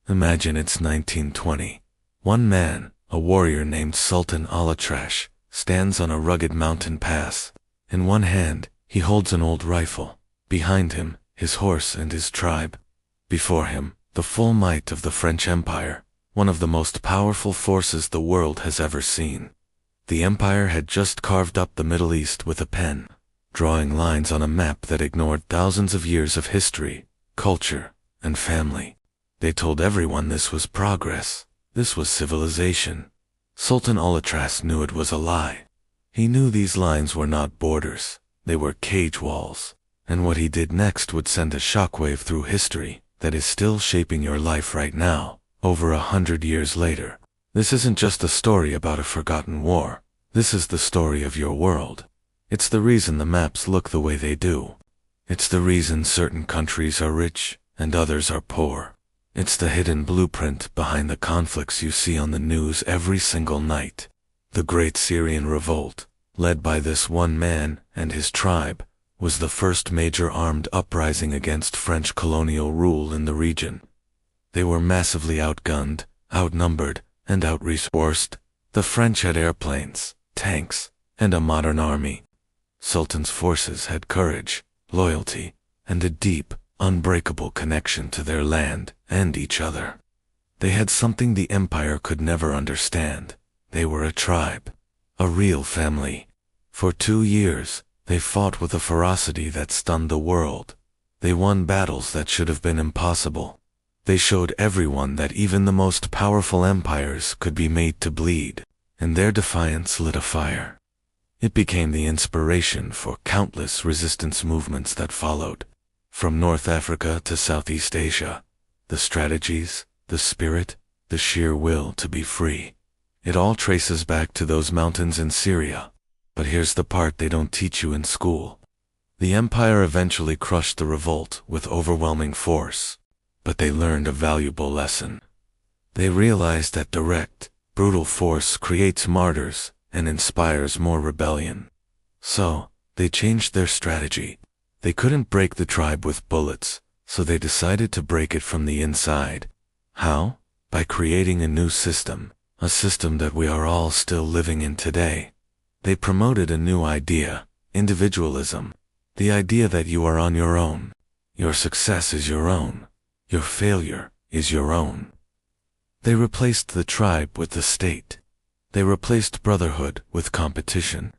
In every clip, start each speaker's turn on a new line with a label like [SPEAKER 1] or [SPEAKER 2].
[SPEAKER 1] Imagine it's 1920. One man, a warrior named Sultan al-Atrash, stands on a rugged mountain pass. In one hand, he holds an old rifle. Behind him, his horse and his tribe. Before him, the full might of the French Empire, one of the most powerful forces the world has ever seen. The empire had just carved up the Middle East with a pen, drawing lines on a map that ignored thousands of years of history, culture, and family. They told everyone this was progress, this was civilization. Sultan al-Atrash knew it was a lie. He knew these lines were not borders, they were cage walls, and what he did next would send a shockwave through history that is still shaping your life right now, over 100 years later. This isn't just a story about a forgotten war, this is the story of your world. It's the reason the maps look the way they do. It's the reason certain countries are rich and others are poor. It's the hidden blueprint behind the conflicts you see on the news every single night. The Great Syrian Revolt, led by this one man and his tribe, was the first major armed uprising against French colonial rule in the region. They were massively outgunned, outnumbered, and out-resourced. The French had airplanes, tanks, and a modern army. Sultan's forces had courage, loyalty, and a deep, unbreakable connection to their land and each other. They had something the empire could never understand. They were a tribe, a real family. For 2 years, they fought with a ferocity that stunned the world. They won battles that should have been impossible. They showed everyone that even the most powerful empires could be made to bleed, and their defiance lit a fire. It became the inspiration for countless resistance movements that followed. From North Africa to Southeast Asia, the strategies, the spirit, the sheer will to be free. It all traces back to those mountains in Syria. But here's the part they don't teach you in school. The empire eventually crushed the revolt with overwhelming force, but they learned a valuable lesson. They realized that direct, brutal force creates martyrs and inspires more rebellion. So, they changed their strategy. They couldn't break the tribe with bullets, so they decided to break it from the inside. How? By creating a new system, a system that we are all still living in today. They promoted a new idea, individualism, the idea that you are on your own. Your success is your own. Your failure is your own. They replaced the tribe with the state. They replaced brotherhood with competition.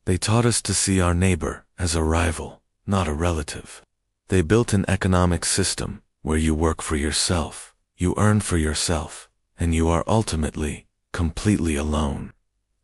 [SPEAKER 1] They taught us to see our neighbor as a rival, not a relative. They built an economic system where you work for yourself, you earn for yourself, and you are ultimately, completely alone.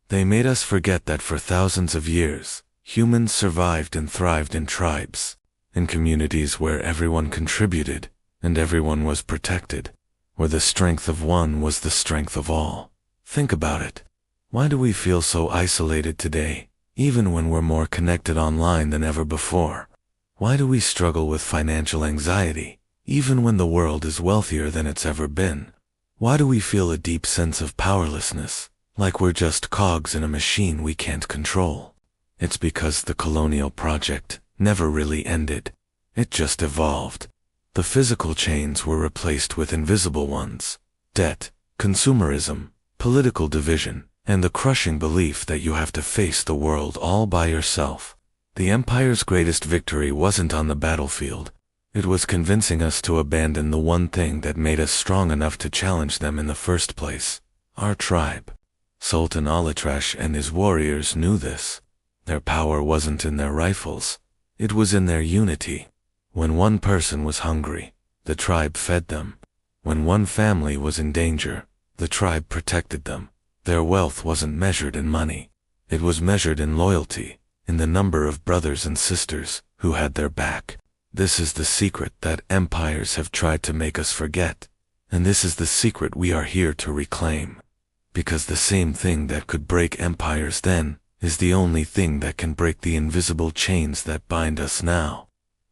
[SPEAKER 1] They made us forget that for thousands of years, humans survived and thrived in tribes, in communities where everyone contributed and everyone was protected, where the strength of one was the strength of all. Think about it. Why do we feel so isolated today, even when we're more connected online than ever before? Why do we struggle with financial anxiety, even when the world is wealthier than it's ever been? Why do we feel a deep sense of powerlessness, like we're just cogs in a machine we can't control? It's because the colonial project never really ended. It just evolved. The physical chains were replaced with invisible ones: debt, consumerism, political division, and the crushing belief that you have to face the world all by yourself. The empire's greatest victory wasn't on the battlefield. It was convincing us to abandon the one thing that made us strong enough to challenge them in the first place: our tribe. Sultan al-Atrash and his warriors knew this. Their power wasn't in their rifles, it was in their unity. When one person was hungry, the tribe fed them. When one family was in danger, the tribe protected them. Their wealth wasn't measured in money. It was measured in loyalty, in the number of brothers and sisters who had their back. This is the secret that empires have tried to make us forget, and this is the secret we are here to reclaim. Because the same thing that could break empires then is the only thing that can break the invisible chains that bind us now.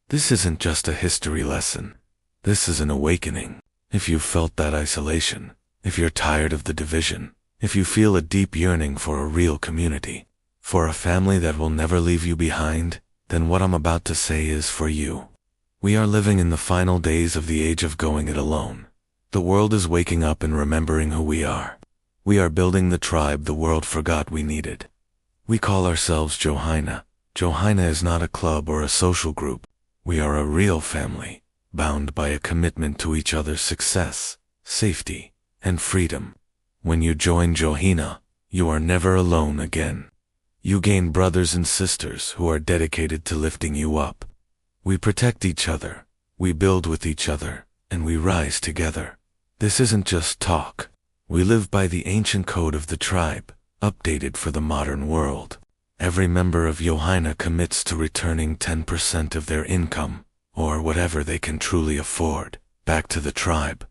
[SPEAKER 1] This isn't just a history lesson. This is an awakening. If you felt that isolation, if you're tired of the division, if you feel a deep yearning for a real community, for a family that will never leave you behind, then what I'm about to say is for you. We are living in the final days of the age of going it alone. The world is waking up and remembering who we are. We are building the tribe the world forgot we needed. We call ourselves Johayna. Johayna is not a club or a social group. We are a real family, bound by a commitment to each other's success, safety, and freedom. When you join Johayna, you are never alone again. You gain brothers and sisters who are dedicated to lifting you up. We protect each other, we build with each other, and we rise together. This isn't just talk. We live by the ancient code of the tribe, updated for the modern world. Every member of Johayna commits to returning 10% of their income, or whatever they can truly afford, back to the tribe.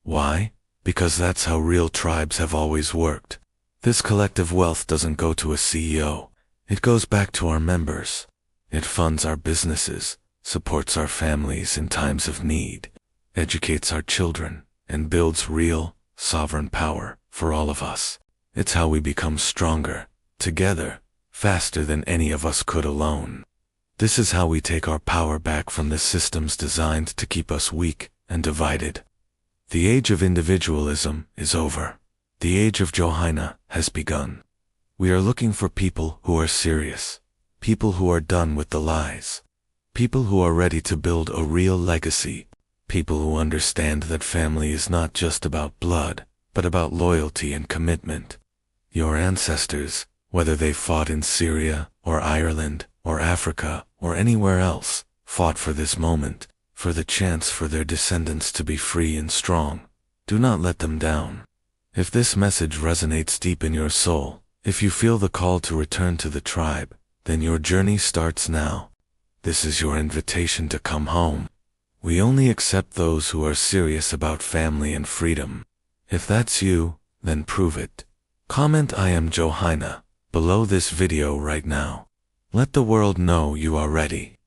[SPEAKER 1] Why? Because that's how real tribes have always worked. This collective wealth doesn't go to a CEO. It goes back to our members. It funds our businesses, supports our families in times of need, educates our children, and builds real, sovereign power for all of us. It's how we become stronger, together, faster than any of us could alone. This is how we take our power back from the systems designed to keep us weak and divided. The age of individualism is over. The age of Johayna has begun. We are looking for people who are serious, people who are done with the lies, people who are ready to build a real legacy, people who understand that family is not just about blood, but about loyalty and commitment. Your ancestors, whether they fought in Syria, or Ireland, or Africa, or anywhere else, fought for this moment, for the chance for their descendants to be free and strong. Do not let them down. If this message resonates deep in your soul, if you feel the call to return to the tribe, then your journey starts now. This is your invitation to come home. We only accept those who are serious about family and freedom. If that's you, then prove it. Comment "I am Johayna" below this video right now. Let the world know you are ready.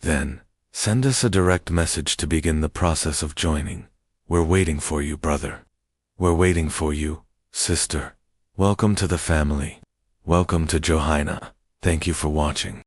[SPEAKER 1] Then, send us a direct message to begin the process of joining. We're waiting for you, brother. We're waiting for you, sister. Welcome to the family. Welcome to Johayna. Thank you for watching.